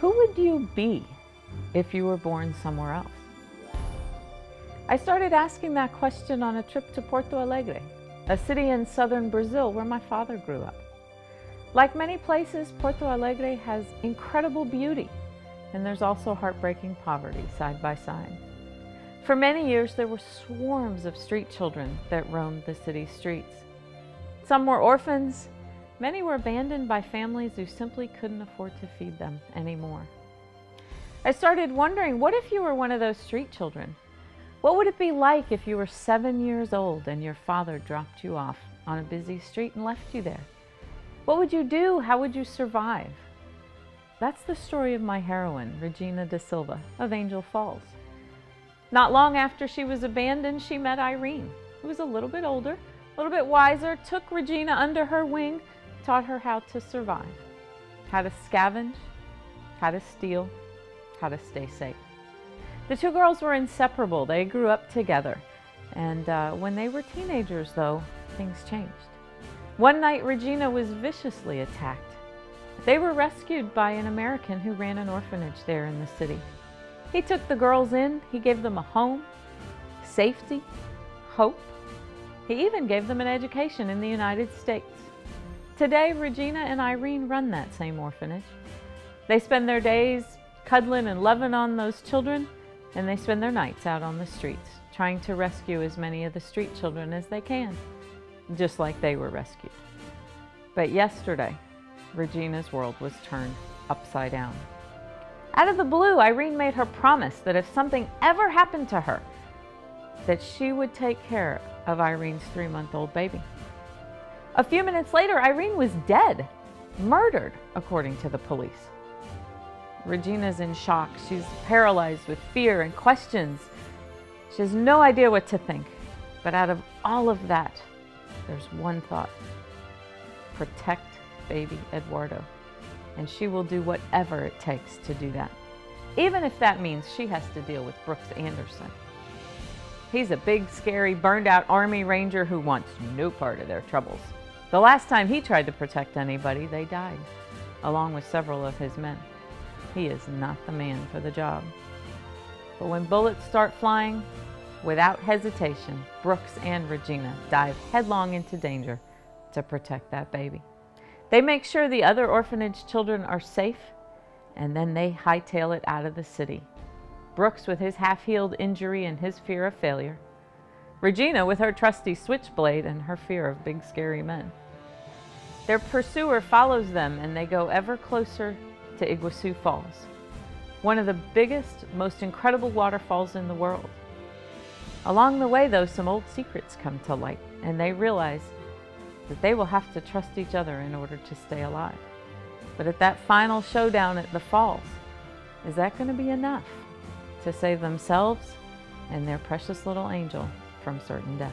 Who would you be if you were born somewhere else? I started asking that question on a trip to Porto Alegre, a city in southern Brazil where my father grew up. Like many places, Porto Alegre has incredible beauty, and there's also heartbreaking poverty side by side. For many years, there were swarms of street children that roamed the city's streets. Some were orphans. Many were abandoned by families who simply couldn't afford to feed them anymore. I started wondering, what if you were one of those street children? What would it be like if you were 7 years old and your father dropped you off on a busy street and left you there? What would you do? How would you survive? That's the story of my heroine, Regina da Silva of Angel Falls. Not long after she was abandoned, she met Irene, who was a little bit older, a little bit wiser, took Regina under her wing, taught her how to survive, how to scavenge, how to steal, how to stay safe. The two girls were inseparable. They grew up together. And when they were teenagers, though, things changed. One night, Regina was viciously attacked. They were rescued by an American who ran an orphanage there in the city. He took the girls in. He gave them a home, safety, hope. He even gave them an education in the United States. Today, Regina and Irene run that same orphanage. They spend their days cuddling and loving on those children, and they spend their nights out on the streets, trying to rescue as many of the street children as they can, just like they were rescued. But yesterday, Regina's world was turned upside down. Out of the blue, Irene made her promise that if something ever happened to her, that she would take care of Irene's 3-month-old baby. A few minutes later, Irene was dead, murdered, according to the police. Regina's in shock. She's paralyzed with fear and questions. She has no idea what to think. But out of all of that, there's one thought: protect baby Eduardo. And she will do whatever it takes to do that, even if that means she has to deal with Brooks Anderson. He's a big, scary, burned-out Army Ranger who wants no part of their troubles. The last time he tried to protect anybody, they died, along with several of his men. He is not the man for the job. But when bullets start flying, without hesitation, Brooks and Regina dive headlong into danger to protect that baby. They make sure the other orphanage children are safe, and then they hightail it out of the city. Brooks with his half-healed injury and his fear of failure. Regina with her trusty switchblade and her fear of big, scary men. Their pursuer follows them, and they go ever closer to Iguazu Falls, one of the biggest, most incredible waterfalls in the world. Along the way, though, some old secrets come to light, and they realize that they will have to trust each other in order to stay alive. But at that final showdown at the falls, is that going to be enough to save themselves and their precious little angel from certain death?